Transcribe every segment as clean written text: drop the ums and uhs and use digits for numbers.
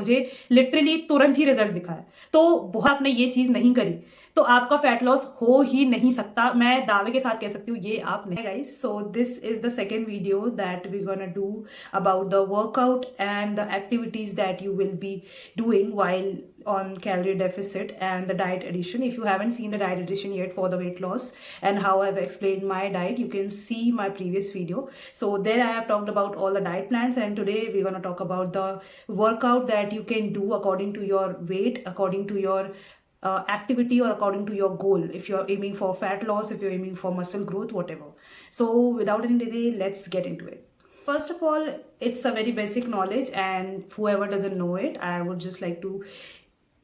मुझे लिटरली तुरंत ही रिजल्ट दिखा है। तो बहुत आपने ये चीज़ नहीं करी तो आपका फैट लॉस हो ही नहीं सकता। मैं दावे के साथ कह सकती हूँ ये आप नहीं। Guys, so this is the second video that we gonna do about the workout and the activities that you will be doing while on calorie deficit and the diet addition. If you haven't seen the diet addition yet for the weight loss and how I've explained my diet, you can see my previous video. So there I have talked about all the diet plans, and today we're going to talk about the workout that you can do according to your weight, according to your activity, or according to your goal. If you're aiming for fat loss, if you're aiming for muscle growth, whatever. So without any delay, let's get into it. First of all, it's a very basic knowledge, and whoever doesn't know it, I would just like to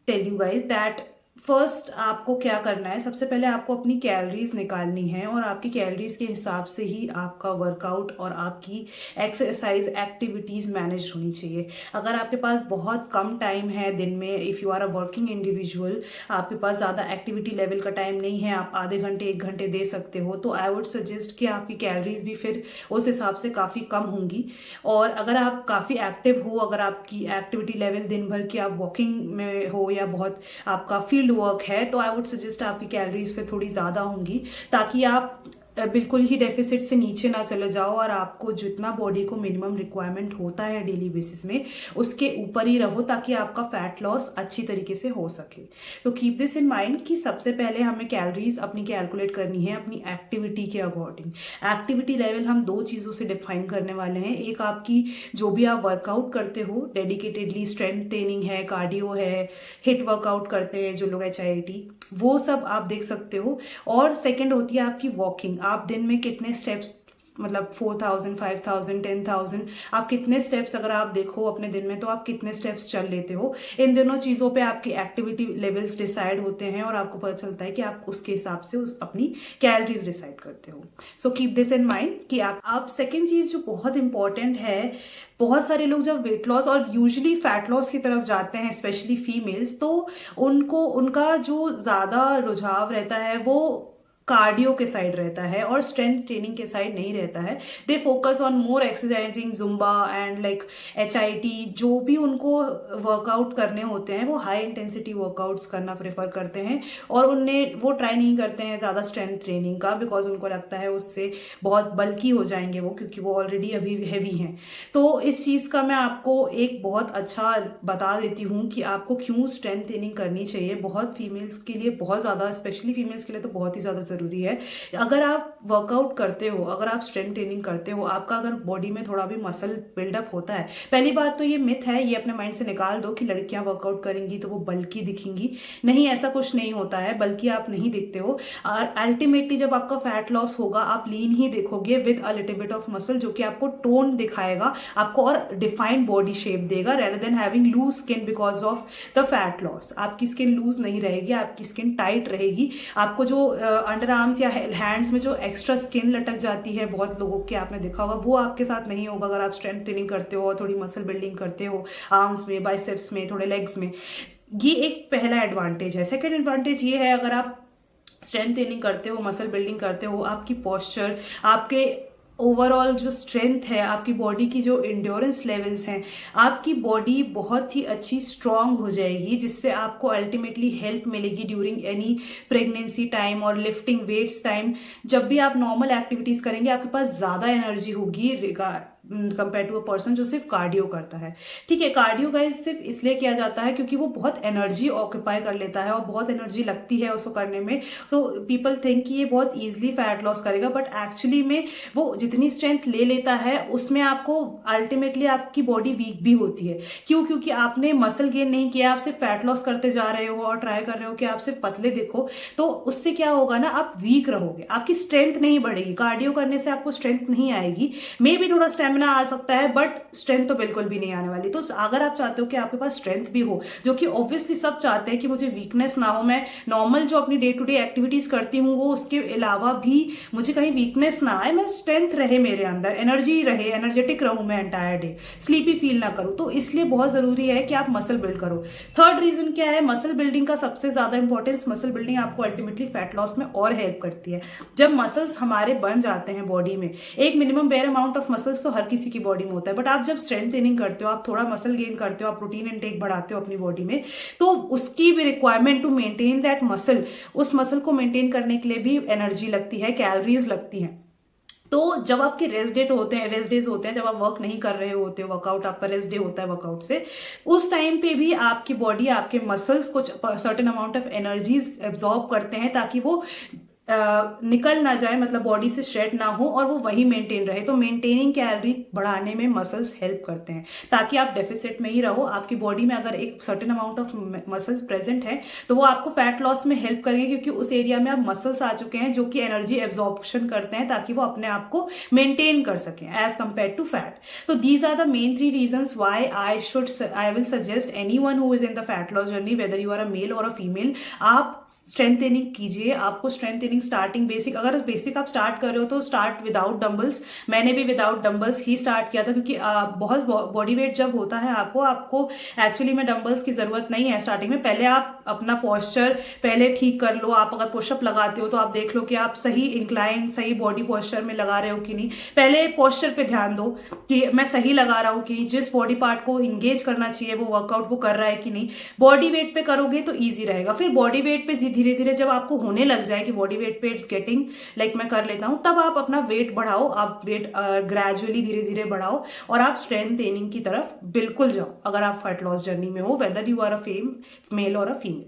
tell you guys that first आपको क्या करना है। सबसे पहले आपको अपनी calories निकालनी है और आपकी कैलोरीज के हिसाब से ही आपका वर्कआउट और आपकी एक्सरसाइज एक्टिविटीज़ मैनेज होनी चाहिए। अगर आपके पास बहुत कम टाइम है दिन में, if you are a working individual, आपके पास ज़्यादा एक्टिविटी लेवल का टाइम नहीं है, आप आधे घंटे 1 घंटे दे सकते हो, तो आई वुड सजेस्ट कि आपकी कैलोरीज भी फिर उस हिसाब से काफ़ी कम होंगी। और अगर आप काफ़ी एक्टिव हो, अगर आपकी एक्टिविटी लेवल दिन भर की आप वॉकिंग में हो या बहुत आपका फील्ड वर्क है, तो आई वुड सजेस्ट आपकी कैलोरीज फिर थोड़ी ज़्यादा होंगी, ताकि आप बिल्कुल ही डेफिसिट से नीचे ना चले जाओ और आपको जितना बॉडी को मिनिमम रिक्वायरमेंट होता है डेली बेसिस में उसके ऊपर ही रहो, ताकि आपका फैट लॉस अच्छी तरीके से हो सके। तो कीप दिस इन माइंड कि सबसे पहले हमें कैलोरीज अपनी कैलकुलेट करनी है अपनी एक्टिविटी के अकॉर्डिंग। एक्टिविटी लेवल हम 2 चीज़ों से डिफाइन करने वाले हैं। एक आपकी जो भी आप वर्कआउट करते हो, डेडिकेटेडली स्ट्रेंथ ट्रेनिंग है, कार्डियो है, हिट वर्कआउट करते हैं जो लोग HIIT, वो सब आप देख सकते हो। और सेकेंड होती है आपकी वॉकिंग। आप दिन में कितने स्टेप्स, मतलब 4000, 5000, 10,000, आप कितने स्टेप्स अगर आप देखो अपने दिन में तो आप कितने स्टेप्स चल लेते हो। इन दोनों चीज़ों पे आपकी एक्टिविटी लेवल्स डिसाइड होते हैं और आपको पता चलता है कि आप उसके हिसाब से अपनी कैलोरीज डिसाइड करते हो। So keep this in mind कि आप सेकेंड चीज़ जो बहुत इंपॉर्टेंट है, बहुत सारे लोग जब वेट लॉस और यूजुअली फैट लॉस की तरफ जाते हैं, स्पेशली फीमेल्स, तो उनका जो ज़्यादा रुझाव रहता है वो कार्डियो के साइड रहता है और स्ट्रेंथ ट्रेनिंग के साइड नहीं रहता है। They focus on more exercising Zumba and like HIIT, जो भी उनको वर्कआउट करने होते हैं वो हाई इंटेंसिटी वर्कआउट्स करना प्रेफर करते हैं और वो ट्राई नहीं करते हैं ज़्यादा स्ट्रेंथ ट्रेनिंग का, बिकॉज उनको लगता है उससे बहुत बल्की हो जाएंगे वो, क्योंकि वो ऑलरेडी अभी हैवी हैं। तो इस चीज़ का मैं आपको एक बहुत अच्छा बता देती हूँ कि आपको क्यों स्ट्रेंथ ट्रेनिंग करनी चाहिए। बहुत फीमेल्स के लिए बहुत ज़्यादा, स्पेशली फीमेल्स के लिए तो बहुत ही ज़्यादा जरूरी है। अगर आप वर्कआउट करते हो, अगर आप स्ट्रेंथ ट्रेनिंग करते हो, आपका अगर बॉडी में थोड़ा भी मसल बिल्डअप होता है, पहली बात तो ये मिथ है, ये अपने माइंड से निकाल दो कि लड़कियां वर्कआउट करेंगी तो वो बल्की दिखेंगी। नहीं, ऐसा कुछ नहीं होता है, बल्कि आप नहीं दिखते हो। अल्टीमेटली जब आपका फैट लॉस होगा आप लीन ही देखोगे with a little bit of muscle, जो कि आपको टोन दिखाएगा, आपको और डिफाइंड बॉडी शेप देगा, rather than having loose skin because of the fat loss. आपकी स्किन लूज नहीं रहेगी, आपकी स्किन टाइट रहेगी। आपको जो अंडर आर्म्स या हैंड्स में जो एक्स्ट्रा स्किन लटक जाती है बहुत लोगों के, आपने देखा होगा, वो आपके साथ नहीं होगा अगर आप स्ट्रेंथ ट्रेनिंग करते हो और थोड़ी मसल बिल्डिंग करते हो आर्म्स में, बाइसेप्स में, थोड़े लेग्स में। ये एक पहला एडवांटेज है। सेकेंड एडवांटेज ये है, अगर आप स्ट्रेंथ ट्रेनिंग करते हो, मसल बिल्डिंग करते हो, आपकी पोस्चर, आपके ओवरऑल जो स्ट्रेंथ है, आपकी बॉडी की जो इंड्योरेंस लेवल्स हैं, आपकी बॉडी बहुत ही अच्छी स्ट्रांग हो जाएगी, जिससे आपको अल्टीमेटली हेल्प मिलेगी ड्यूरिंग एनी प्रेगनेंसी टाइम और लिफ्टिंग वेट्स टाइम। जब भी आप नॉर्मल एक्टिविटीज़ करेंगे आपके पास ज़्यादा एनर्जी होगी कंपेयर टू अ पर्सन जो सिर्फ कार्डियो करता है। ठीक है, कार्डियो गाइस सिर्फ इसलिए किया जाता है क्योंकि वो बहुत एनर्जी ऑक्यूपाई कर लेता है और बहुत एनर्जी लगती है उसको करने में। तो पीपल थिंक कि ये बहुत ईजिली फैट लॉस करेगा, बट एक्चुअली में वो जितनी स्ट्रेंथ ले लेता है उसमें आपको अल्टीमेटली आपकी बॉडी वीक भी होती है। क्यों? क्योंकि आपने मसल गेन नहीं किया, आप सिर्फ फैट लॉस करते जा रहे हो और ट्राई कर रहे हो कि आप सिर्फ पतले दिखो, तो उससे क्या होगा ना, आप वीक रहोगे, आपकी स्ट्रेंथ नहीं बढ़ेगी। कार्डियो करने से आपको स्ट्रेंथ नहीं आएगी, मे भी थोड़ा स्टेमिना आ सकता है, बट स्ट्रेंथ तो बिल्कुल भी नहीं आने वाली। तो अगर आप चाहते हो कि आपके पास स्ट्रेंथ भी हो, जो कि ऑब्वियसली सब चाहते हैं कि मुझे वीकनेस ना हो, मैं नॉर्मल जो अपनी डे टू डे एक्टिविटीज करती हूँ वो उसके अलावा भी मुझे कहीं वीकनेस ना आए, मैं स्ट्रेंथ रहे मेरे अंदर, एनर्जी रहे, एनर्जेटिक रहूं मैं एंटायर डे, स्लीपी फील ना करूं, तो इसलिए बहुत जरूरी है कि आप मसल बिल्ड करो। थर्ड रीजन क्या है, मसल बिल्डिंग का सबसे ज्यादा इंपॉर्टेंस, मसल बिल्डिंग आपको अल्टीमेटली फैट लॉस में और हेल्प करती है। जब मसल्स हमारे बन जाते हैं बॉडी में, एक minimum bare amount of muscles तो हर किसी की बॉडी में होता है, बट आप जब स्ट्रेंथ ट्रेनिंग करते हो, आप थोड़ा मसल गेन करते हो, आप प्रोटीन इनटेक बढ़ाते हो अपनी बॉडी में, तो उसकी भी requirement to maintain that muscle, उस मसल को मेंटेन करने के लिए भी एनर्जी लगती है, कैलोरीज लगती हैं। तो जब आपके रेस्ट डेज होते हैं, जब आप वर्क नहीं कर रहे होते हो, वर्कआउट आपका रेस्ट डे होता है वर्कआउट से, उस टाइम पे भी आपकी बॉडी, आपके मसल्स कुछ certain amount of energies absorb करते हैं ताकि वो निकल ना जाए, मतलब बॉडी से शेड ना हो और वो वही मेंटेन रहे। तो मेंटेनिंग कैलोरी बढ़ाने में मसल्स हेल्प करते हैं ताकि आप डेफिसिट में ही रहो। आपकी बॉडी में अगर एक certain amount of muscles present है तो वो आपको फैट लॉस में हेल्प करेंगे, क्योंकि उस एरिया में आप मसल्स आ चुके हैं जो कि एनर्जी एब्जॉर्प्शन करते हैं ताकि वो अपने आप को मेंटेन कर सकें एज कंपेयर टू फैट। तो these are the main 3 reasons why I will suggest anyone who is in the fat loss journey, whether you are a male और अ फीमेल, आप स्ट्रेंथ ट्रेनिंग कीजिए। आपको strength training starting basic, अगर basic आप start कर रहे हो तो स्टार्ट विदाउट डंबल्स। मैंने भी विदाउट डंबल्स ही स्टार्ट किया था, क्योंकि बहुत बॉडी वेट जब होता है आपको एक्चुअली में डंबल्स की जरूरत नहीं है स्टार्टिंग में। पहले आप अपना पोस्चर पहले ठीक कर लो। आप अगर पुशअप लगाते हो तो आप देख लो कि आप सही इंक्लाइन, सही बॉडी पोस्चर में लगा रहे हो कि नहीं। पहले पोस्चर पे ध्यान दो कि मैं सही लगा रहा हूँ कि जिस बॉडी पार्ट को इंगेज करना चाहिए वो वर्कआउट वो कर रहा है कि नहीं। बॉडी वेट पे करोगे तो ईजी रहेगा। फिर बॉडी वेट पे धीरे धीरे जब आपको होने लग जाए कि बॉडी वेट पे इट्स गेटिंग लाइक मैं कर लेता हूँ, तब आप अपना वेट बढ़ाओ, आप वेट ग्रेजुअली धीरे धीरे बढ़ाओ और आप स्ट्रेंथ ट्रेनिंग की तरफ बिल्कुल जाओ अगर आप फैट लॉस जर्नी में हो, whether you are a male और अ फीमेल।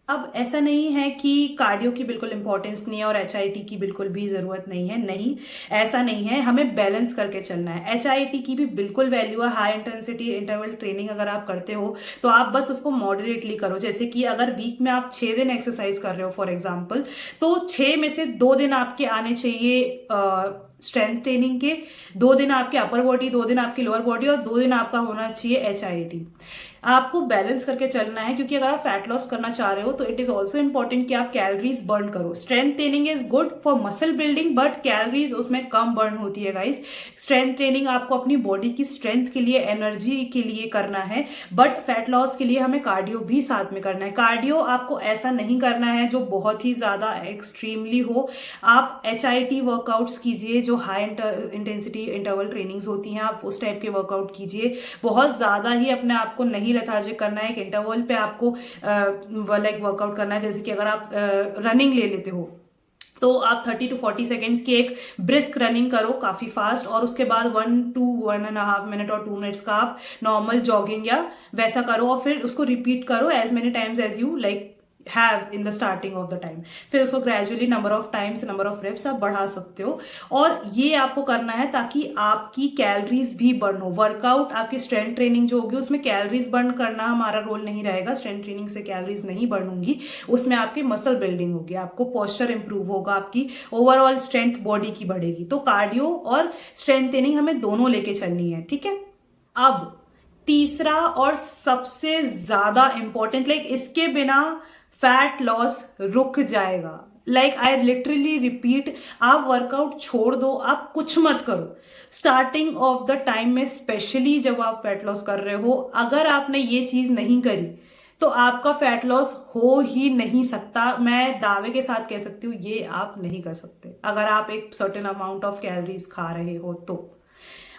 अब ऐसा नहीं है कि कार्डियो की बिल्कुल इंपॉर्टेंस नहीं है और HIIT की बिल्कुल भी जरूरत नहीं है, नहीं, ऐसा नहीं है। हमें बैलेंस करके चलना है। HIIT की भी बिल्कुल वैल्यू है। हाई इंटेंसिटी इंटरवल ट्रेनिंग अगर आप करते हो तो आप बस उसको मॉडरेटली करो। जैसे कि अगर वीक में आप 6 दिन एक्सरसाइज कर रहे हो फॉर एग्जाम्पल, तो 6 में से 2 दिन आपके आने चाहिए स्ट्रेंथ ट्रेनिंग के, 2 दिन आपके अपर बॉडी, 2 दिन आपकी लोअर बॉडी और 2 दिन आपका होना चाहिए HIIT। आपको बैलेंस करके चलना है, क्योंकि अगर आप फैट लॉस करना चाह रहे हो तो इट इज ऑल्सो इंपॉर्टेंट कि आप कैलोरीज बर्न करो। Strength training is good for muscle building, but calories उसमें कम बर्न होती है गाइस। स्ट्रेंथ ट्रेनिंग आपको अपनी बॉडी की स्ट्रेंथ के लिए, एनर्जी के लिए करना है, बट फैट लॉस के लिए हमें कार्डियो भी साथ में करना है। कार्डियो आपको ऐसा नहीं करना है जो बहुत ही ज्यादा एक्सट्रीमली हो। आप HIIT वर्कआउट्स कीजिए जो हाई इंटेंसिटी इंटरवल ट्रेनिंग्स होती हैं, आप उस टाइप के वर्कआउट कीजिए। बहुत ज्यादा ही अपने आप को नहीं लेथार्जिक करना है। एक इंटरवल पे आपको लाइक वर्कआउट करना है। जैसे कि अगर आप रनिंग ले लेते हो तो आप 30 to 40 सेकेंड्स की एक ब्रिस्क रनिंग करो काफी फास्ट, और उसके बाद 1 to 1.5 मिनट और 2 मिनट्स का आप नॉर्मल जॉगिंग या वैसा करो, और फिर उसको रिपीट करो as many times as you like have in the starting of the time. फिर उसको gradually number of times, number of reps आप बढ़ा सकते हो, और ये आपको करना है ताकि आपकी कैलोरीज भी बर्न हो। वर्कआउट आपकी स्ट्रेंथ ट्रेनिंग जो होगी उसमें कैलोरीज बर्न करना हमारा रोल नहीं रहेगा। स्ट्रेंथ ट्रेनिंग से कैलोरीज नहीं बर्न होंगी, उसमें आपकी मसल बिल्डिंग होगी, आपको पोस्चर इंप्रूव होगा, आपकी ओवरऑल स्ट्रेंथ बॉडी की बढ़ेगी। तो कार्डियो और स्ट्रेंथ ट्रेनिंग हमें दोनों लेके चलनी है, ठीक है। अब तीसरा और सबसे ज्यादा इंपॉर्टेंट, लाइक इसके बिना फैट लॉस रुक जाएगा। लाइक आई लिटरली रिपीट, आप वर्कआउट छोड़ दो, आप कुछ मत करो स्टार्टिंग ऑफ द टाइम में, स्पेशली जब आप फैट लॉस कर रहे हो। अगर आपने ये चीज नहीं करी तो आपका फैट लॉस हो ही नहीं सकता। मैं दावे के साथ कह सकती हूँ ये आप नहीं कर सकते अगर आप एक सर्टेन अमाउंट ऑफ कैलोरीज खा रहे हो तो।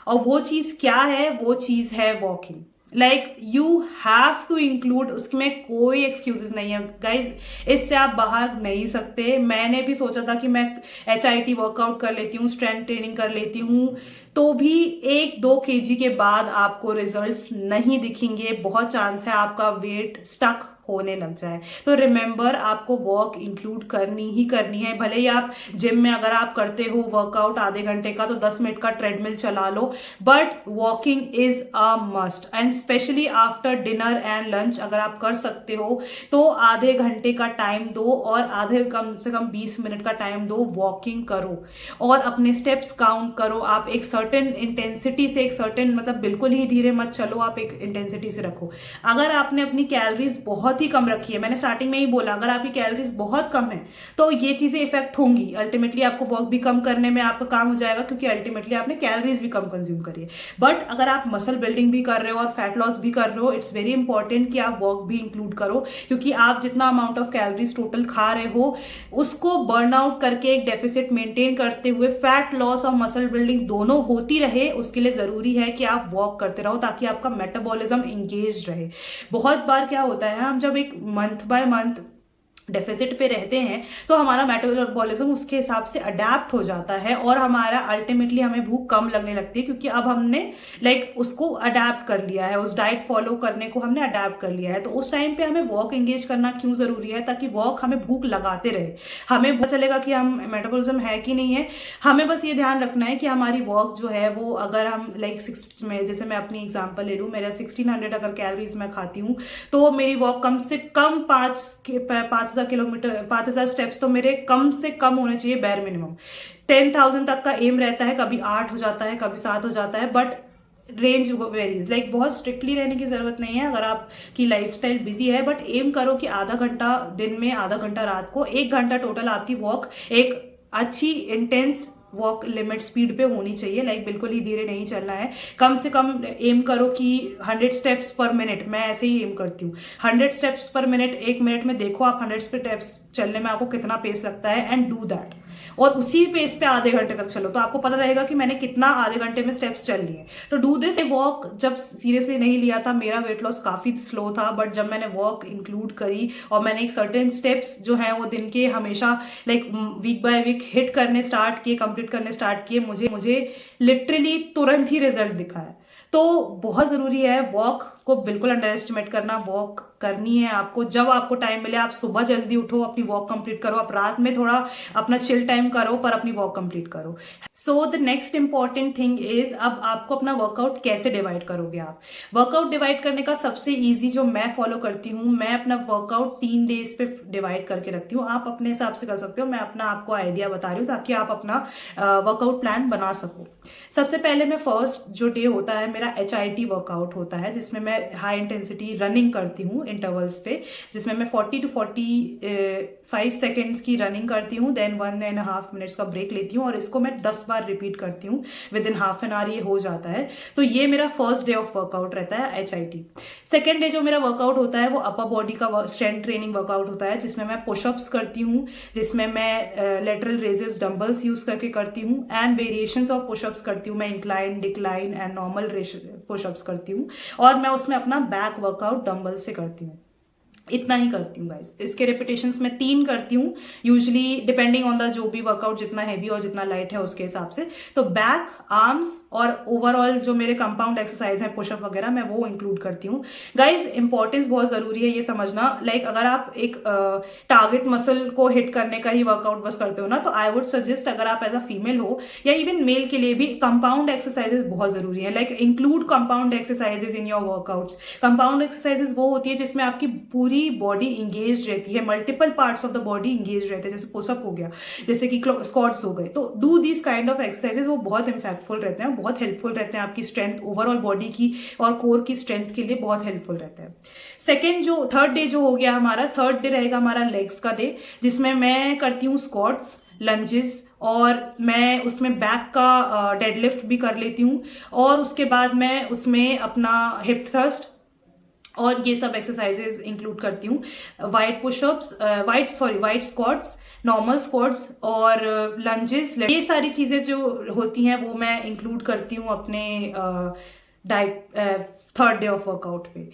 और वो चीज क्या है? वो चीज है walking. Like you have to include, उसमें कोई एक्सक्यूजेस नहीं है गाइज, इससे आप बाहर नहीं सकते। मैंने भी सोचा था कि मैं HIIT वर्कआउट कर लेती हूँ, स्ट्रेंथ ट्रेनिंग कर लेती हूँ, तो भी 1-2 kg के बाद आपको रिजल्ट्स नहीं दिखेंगे। बहुत चांस है आपका वेट स्टक होने लग जाए। तो रिमेंबर, आपको वॉक इंक्लूड करनी ही करनी है। भले ही आप जिम में अगर आप करते हो वर्कआउट आधे घंटे का तो 10 मिनट का ट्रेडमिल चला लो, but walking is a must, and specially after dinner and lunch अगर आप कर सकते हो तो आधे घंटे का टाइम दो, और आधे कम से कम 20 मिनट का टाइम दो, वॉकिंग करो और अपने स्टेप्स काउंट करो। आप एक सर्टेन इंटेंसिटी से, एक सर्टेन मतलब बिल्कुल ही धीरे मत चलो, आप एक इंटेंसिटी से रखो। अगर आपने अपनी कैलोरीज बहुत बहुत ही कम रखिए। मैंने स्टार्टिंग में ही बोला, अगर आपकी कैलोरीज बहुत कम है तो ये चीजें इफेक्ट होंगी। अल्टीमेटली आपको वर्क भी कम करने में आपका काम हो जाएगा, क्योंकि अल्टीमेटली आपने कैलोरीज भी कम कंज्यूम करी है। बट अगर आप मसल बिल्डिंग भी कर रहे हो और फैट लॉस भी कर रहे हो, इट्स वेरी इंपॉर्टेंट कि आप वर्क भी इंक्लूड करो, क्योंकि आप जितना अमाउंट ऑफ कैलोरीज टोटल खा रहे हो उसको बर्न आउट करके एक डेफिसिट मेंटेन करते हुए फैट लॉस और मसल बिल्डिंग दोनों होती रहे, उसके लिए जरूरी है कि आप वॉक करते रहो ताकि आपका मेटाबॉलिज्म एंगेज रहे। बहुत बार क्या होता है, हम जब एक मंथ बाय मंथ डेफिसिट पे रहते हैं तो हमारा मेटाबॉलिज्म उसके हिसाब से अडेप्ट हो जाता है और हमारा अल्टीमेटली हमें भूख कम लगने लगती है, क्योंकि अब हमने उसको अडेप्ट कर लिया है, उस डाइट फॉलो करने को हमने अडेप्ट कर लिया है। तो उस टाइम पे हमें वॉक एंगेज करना क्यों जरूरी है, ताकि वॉक हमें भूख लगाते रहे, हमें पता चलेगा कि हम मेटाबॉलिज्म है कि नहीं है। हमें बस ये ध्यान रखना है कि हमारी वॉक जो है वो, अगर हम जैसे मैं अपनी एग्जाम्पल ले लूँ, मेरा 1600 अगर कैलोरीज मैं खाती हूँ तो मेरी वॉक कम से कम 5,000 किलोमीटर, 5,000 स्टेप्स तो मेरे कम से कम होने चाहिए, बैर मिनिमम। 10,000 तक का एम रहता है, कभी 8 हो जाता है, कभी 7 हो जाता है, बट रेंज वेरीज। बहुत स्ट्रिक्टली रहने की जरूरत नहीं है अगर आपकी लाइफस्टाइल बिजी है, बट एम करो कि आधा घंटा दिन में, आधा घंटा रात को, 1 घंटा टोटल आपकी वॉक एक अच्छी इंटेंस वॉक लिमिट स्पीड पे होनी चाहिए। बिल्कुल ही धीरे नहीं चलना है। कम से कम एम करो कि 100 स्टेप्स पर मिनट, मैं ऐसे ही एम करती हूँ, 100 स्टेप्स पर मिनट। 1 मिनट में देखो आप 100 स्टेप्स चलने में आपको कितना पेस लगता है, एंड डू दैट, और उसी पेस पे आधे घंटे तक चलो, तो आपको पता रहेगा कि मैंने कितना आधे घंटे में स्टेप्स चल लिए। तो डू दिस। वॉक जब सीरियसली नहीं लिया था, मेरा वेट लॉस काफी स्लो था, बट जब मैंने वॉक इंक्लूड करी और मैंने एक सर्टेन स्टेप्स जो है वो दिन के हमेशा वीक बाय वीक हिट करने स्टार्ट किए, कंप्लीट करने स्टार्ट किए, मुझे लिटरली तुरंत ही रिजल्ट दिखा है। तो बहुत जरूरी है वॉक को बिल्कुल अंडर एस्टिमेट करना। वॉक करनी है आपको, जब आपको टाइम मिले। आप सुबह जल्दी उठो, अपनी वॉक कंप्लीट करो, आप रात में थोड़ा अपना चिल टाइम करो, पर अपनी वॉक कंप्लीट करो। So the next important thing is, अब आपको अपना वर्कआउट कैसे डिवाइड करोगे। आप वर्कआउट डिवाइड करने का सबसे ईजी जो मैं फॉलो करती हूँ, मैं अपना वर्कआउट 3 डेज पे डिवाइड करके रखती हूँ। आप अपने हिसाब से कर सकते हो, मैं अपना आपको आइडिया बता रही हूँ ताकि आप अपना वर्कआउट प्लान बना सको। सबसे पहले मैं फर्स्ट जो डे होता है मेरा HIIT वर्कआउट होता है, जिसमें मैं हाई इंटेंसिटी रनिंग करती हूँ इंटरवल्स पे, जिसमें मैं 40 to 45 सेकेंड्स की रनिंग करती हूँ, देन 1.5 मिनट्स का ब्रेक लेती हूँ, और इसको मैं 10 बार रिपीट करती हूँ। With in half an hour ये हो जाता है। तो ये मेरा फर्स्ट डे ऑफ वर्कआउट रहता है HIIT। सेकेंड डे जो मेरा वर्कआउट होता है वो अपर बॉडी का स्ट्रेंथ ट्रेनिंग वर्कआउट होता है, जिसमें मैं पुशअप्स करती हूँ, जिसमें मैं लेटरल रेजेस डंबल्स यूज करके करती हूँ, एंड वेरिएशंस ऑफ पुशअप्स करती हूँ। मैं incline, decline and normal pushups करती हूँ, और मैं उसमें अपना बैक वर्कआउट डंबल से करती हूँ। इतना ही करती हूँ गाइस। इसके रिपीटेशंस में 3 करती हूँ यूजुअली, डिपेंडिंग ऑन द जो भी वर्कआउट जितना हैवी और जितना लाइट है उसके हिसाब से। तो बैक, आर्म्स और ओवरऑल जो मेरे कंपाउंड एक्सरसाइज है, पुशअप वगैरह, मैं वो इंक्लूड करती हूँ। गाइस इंपॉर्टेंस बहुत जरूरी है ये समझना, अगर आप एक टारगेट मसल को हिट करने का ही वर्कआउट बस करते हो ना, तो आई वुड सजेस्ट, अगर आप एज अ फीमेल हो या इवन मेल के लिए भी, कंपाउंड एक्सरसाइजेस बहुत जरूरी है। Include compound exercises in your workouts. Compound exercises वो होती है जिसमें आपकी पूरी बॉडी इंगेज रहती है, multiple parts of the body engage रहते हैं, जैसे पुशअप हो गया, जैसे कि स्क्वाट्स हो गए। तो do this kind of exercises, वो बहुत इम्पैक्टफुल रहते हैं, बहुत हेल्पफुल रहते हैं आपकी स्ट्रेंथ, ओवरऑल बॉडी की और कोर की स्ट्रेंथ के लिए बहुत हेल्पफुल रहता है। थर्ड डे जो हो गया हमारा, थर्ड डे रहेगा हमारा लेग्स का डे, जिसमें मैं करती हूँ स्क्वाट्स, लंजेस, और मैं उसमें बैक का डेडलिफ्ट भी कर लेती हूँ, और उसके बाद मैं उसमें अपना हिप थ्रस्ट और ये सब एक्सरसाइजेस इंक्लूड करती हूँ। वाइट स्क्वाट्स, नॉर्मल स्क्वाट्स और लंजेस, ये सारी चीजें जो होती हैं वो मैं इंक्लूड करती हूँ अपने diet third day of workout पे।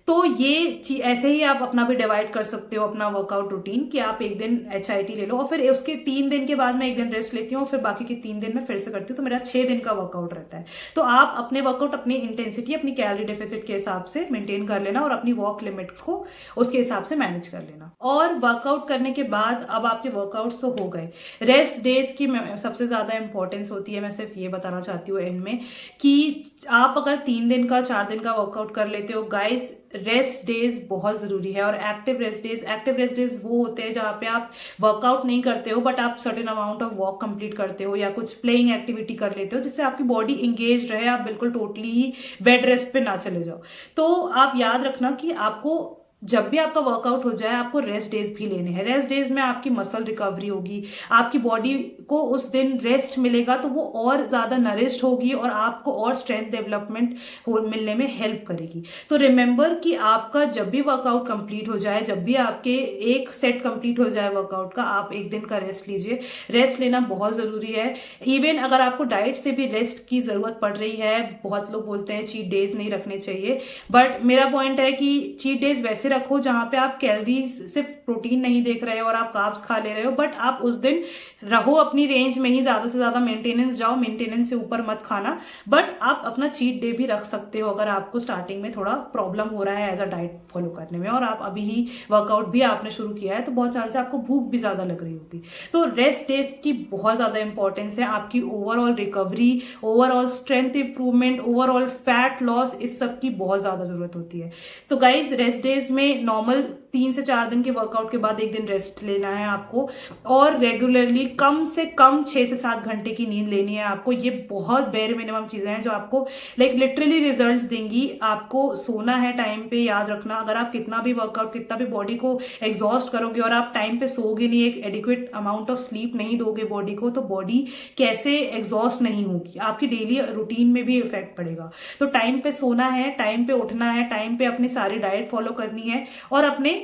तो ये ऐसे ही आप अपना भी डिवाइड कर सकते हो अपना वर्कआउट रूटीन, कि आप एक दिन HIIT ले लो और फिर उसके 3 दिन के बाद मैं एक दिन रेस्ट लेती हूँ, और फिर बाकी के 3 दिन मैं फिर से करती हूँ। तो मेरा 6 दिन का वर्कआउट रहता है। तो आप अपने वर्कआउट अपनी इंटेंसिटी, अपनी कैलोरी डेफिसिट के हिसाब से मेंटेन कर लेना, और अपनी वॉक लिमिट को उसके हिसाब से मैनेज कर लेना। और वर्कआउट करने के बाद अब आपके वर्कआउट्स तो हो गए, रेस्ट डेज की सबसे ज्यादा इंपॉर्टेंस होती है। मैं सिर्फ ये बताना चाहती हूँ एंड में, कि आप अगर 3 दिन का 4 दिन का वर्कआउट कर लेते हो गाइस, रेस्ट डेज बहुत जरूरी है। और एक्टिव रेस्ट डेज वो होते हैं जहाँ पे आप वर्कआउट नहीं करते हो, बट आप certain amount of walk complete करते हो या कुछ प्लेइंग एक्टिविटी कर लेते हो, जिससे आपकी बॉडी इंगेज रहे, आप बिल्कुल टोटली ही बेड रेस्ट पे ना चले जाओ। तो आप याद रखना कि आपको जब भी आपका वर्कआउट हो जाए आपको रेस्ट डेज भी लेने हैं। रेस्ट डेज में आपकी मसल रिकवरी होगी, आपकी बॉडी को उस दिन रेस्ट मिलेगा तो वो और ज़्यादा नरिश्ड होगी और आपको और स्ट्रेंथ डेवलपमेंट मिलने में हेल्प करेगी। तो रिमेंबर कि आपका जब भी वर्कआउट कंप्लीट हो जाए, जब भी आपके एक सेट कंप्लीट हो जाए वर्कआउट का, आप एक दिन का रेस्ट लीजिए। रेस्ट लेना बहुत ज़रूरी है। इवन अगर आपको डाइट से भी रेस्ट की ज़रूरत पड़ रही है, बहुत लोग बोलते हैं चीट डेज नहीं रखने चाहिए, बट मेरा पॉइंट है कि चीट डेज वैसे रखो जहां पे आप कैलोरीज सिर्फ प्रोटीन नहीं देख रहे हो और आप कार्ब्स खा ले रहे हो, बट आप उस दिन रहो अपनी रेंज में ही, ज्यादा से ज्यादा मेंटेनेंस जाओ, मेंटेनेंस से ऊपर मत खाना। बट आप अपना चीट डे भी रख सकते हो अगर आपको स्टार्टिंग में थोड़ा प्रॉब्लम हो रहा है एज अ डाइट फॉलो करने में और आप अभी ही वर्कआउट भी आपने शुरू किया है तो बहुत चांस है आपको भूख भी ज्यादा लग रही होगी। तो रेस्ट डेज की बहुत ज्यादा इंपॉर्टेंस है आपकी overall recovery, overall strength improvement, overall fat loss, इस सब की बहुत ज्यादा जरूरत होती है। तो गाइज रेस्ट डेज में नॉर्मल 3 से 4 दिन के वर्कआउट के बाद एक दिन रेस्ट लेना है आपको और रेगुलरली कम से कम 6 से 7 घंटे की नींद लेनी है आपको। ये बहुत बेर मिनिमम चीजें हैं जो आपको लिटरली रिजल्ट्स देंगी। आपको सोना है टाइम पे, याद रखना। अगर आप कितना भी वर्कआउट, कितना भी बॉडी को एग्जॉस्ट करोगे और आप टाइम पे सोओगे नहीं, एक एडिक्वेट अमाउंट ऑफ स्लीप नहीं दोगे बॉडी को, तो बॉडी कैसे एग्जॉस्ट नहीं होगी, आपकी डेली रूटीन में भी इफेक्ट पड़ेगा। तो टाइम पे सोना है, टाइम पे उठना है, टाइम पे अपनी सारी डाइट फॉलो करनी है और अपने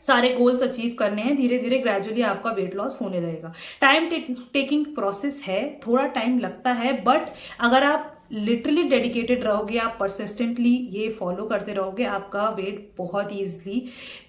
सारे गोल्स अचीव करने हैं। धीरे धीरे ग्रेजुअली आपका वेट लॉस होने रहेगा। टाइम टेकिंग प्रोसेस है, थोड़ा टाइम लगता है, बट अगर आप लिटरली डेडिकेटेड रहोगे, आप परसिस्टेंटली ये फॉलो करते रहोगे, आपका वेट बहुत ईजिली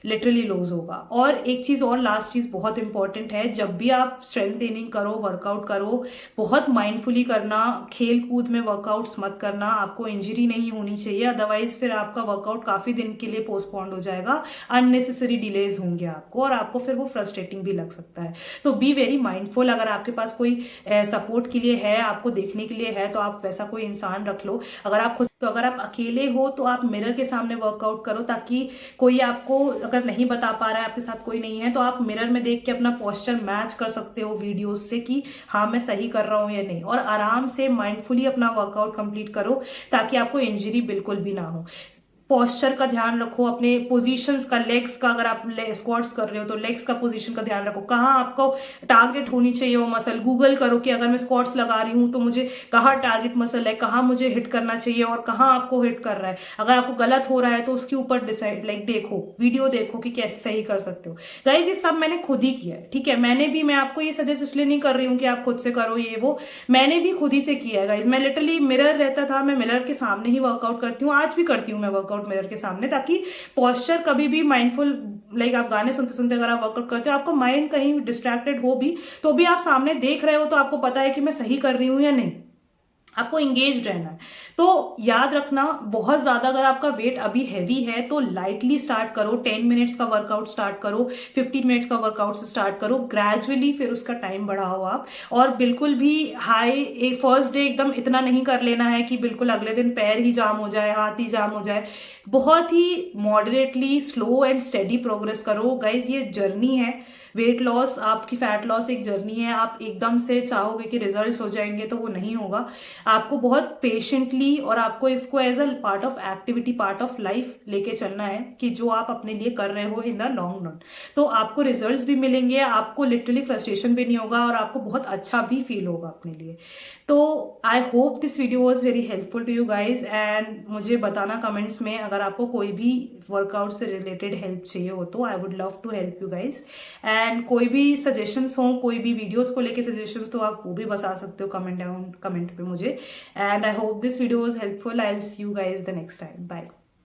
लिटरली लूज होगा। और एक चीज़ और, लास्ट चीज़ बहुत इंपॉर्टेंट है, जब भी आप स्ट्रेंथ ट्रेनिंग करो, वर्कआउट करो, बहुत माइंडफुली करना, खेल कूद में वर्कआउट्स मत करना। आपको इंजरी नहीं होनी चाहिए, अदरवाइज फिर आपका वर्कआउट काफ़ी दिन के लिए पोस्टपोन्ड हो जाएगा, अननेसेसरी डिलेज होंगे आपको और आपको फिर वो फ्रस्ट्रेटिंग भी लग सकता है। तो बी वेरी माइंडफुल। अगर आपके पास कोई सपोर्ट के लिए है, आपको देखने के लिए है, तो आप वैसा कोई इंसान रख लो। अगर आप खुद, तो अगर आप अकेले हो तो आप मिरर के सामने वर्कआउट करो, ताकि कोई आपको अगर नहीं बता पा रहा है, आपके साथ कोई नहीं है, तो आप मिरर में देख के अपना पोस्चर मैच कर सकते हो वीडियोस से कि हाँ मैं सही कर रहा हूं या नहीं। और आराम से माइंडफुली अपना वर्कआउट कंप्लीट करो ताकि आपको इंजरी बिल्कुल भी ना हो। पोस्चर का ध्यान रखो, अपने पोजीशंस का, लेग्स का, अगर आप स्क्वाट्स कर रहे हो तो लेग्स का पोजीशन का ध्यान रखो, कहाँ आपको टारगेट होनी चाहिए वो मसल। गूगल करो कि अगर मैं स्क्वाट्स लगा रही हूँ तो मुझे कहाँ टारगेट मसल है, कहाँ मुझे हिट करना चाहिए और कहाँ आपको हिट कर रहा है। अगर आपको गलत हो रहा है तो उसके ऊपर डिसाइड देखो, वीडियो देखो कि कैसे सही कर सकते हो। गाइज ये सब मैंने खुद ही किया है, ठीक है। मैं आपको ये सजेस्ट इसलिए नहीं कर रही हूँ कि आप खुद से करो ये वो, मैंने भी खुद ही से किया है गाइज। मैं लिटरली मिरर रहता था, मैं मिरर के सामने ही वर्कआउट करती हूँ, आज भी करती हूँ मैं वर्कआउट मिरर के सामने, ताकि पोस्चर कभी भी माइंडफुल, आप गाने सुनते सुनते अगर आप वर्कआउट करते हो, आपका माइंड कहीं डिस्ट्रैक्टेड हो भी तो भी आप सामने देख रहे हो तो आपको पता है कि मैं सही कर रही हूं या नहीं। आपको इंगेज रहना है। तो याद रखना, बहुत ज्यादा अगर आपका वेट अभी हैवी है तो लाइटली स्टार्ट करो, 10 मिनट्स का वर्कआउट स्टार्ट करो, 15 मिनट्स का वर्कआउट से स्टार्ट करो, ग्रेजुअली फिर उसका टाइम बढ़ाओ आप। और बिल्कुल भी हाई फर्स्ट डे एकदम इतना नहीं कर लेना है कि बिल्कुल अगले दिन पैर ही जाम हो जाए, हाथ ही जाम हो जाए। बहुत ही moderately, slow and steady progress करो गाइज। ये जर्नी है, वेट लॉस, आपकी फैट लॉस एक जर्नी है। आप एकदम से चाहोगे कि रिजल्ट्स हो जाएंगे तो वो नहीं होगा। आपको बहुत पेशेंटली और आपको इसको as a part of activity, part of life लेके चलना है कि जो आप अपने लिए कर रहे हो इन द लॉन्ग रन, तो आपको रिजल्ट्स भी मिलेंगे, आपको लिटरली फ्रस्ट्रेशन भी नहीं होगा और आपको बहुत अच्छा भी फील होगा अपने लिए। तो I hope this video was very helpful to you guys, and मुझे बताना कमेंट्स में अगर आपको कोई भी वर्कआउट से रिलेटेड हेल्प चाहिए हो तो I would love to help you guys. And कोई भी सजेशंस हो, कोई भी वीडियोस को लेके सजेशंस, तो आप वो भी बता सकते हो कमेंट पे मुझे। And I hope this video was helpful. I will see you guys the next time. Bye.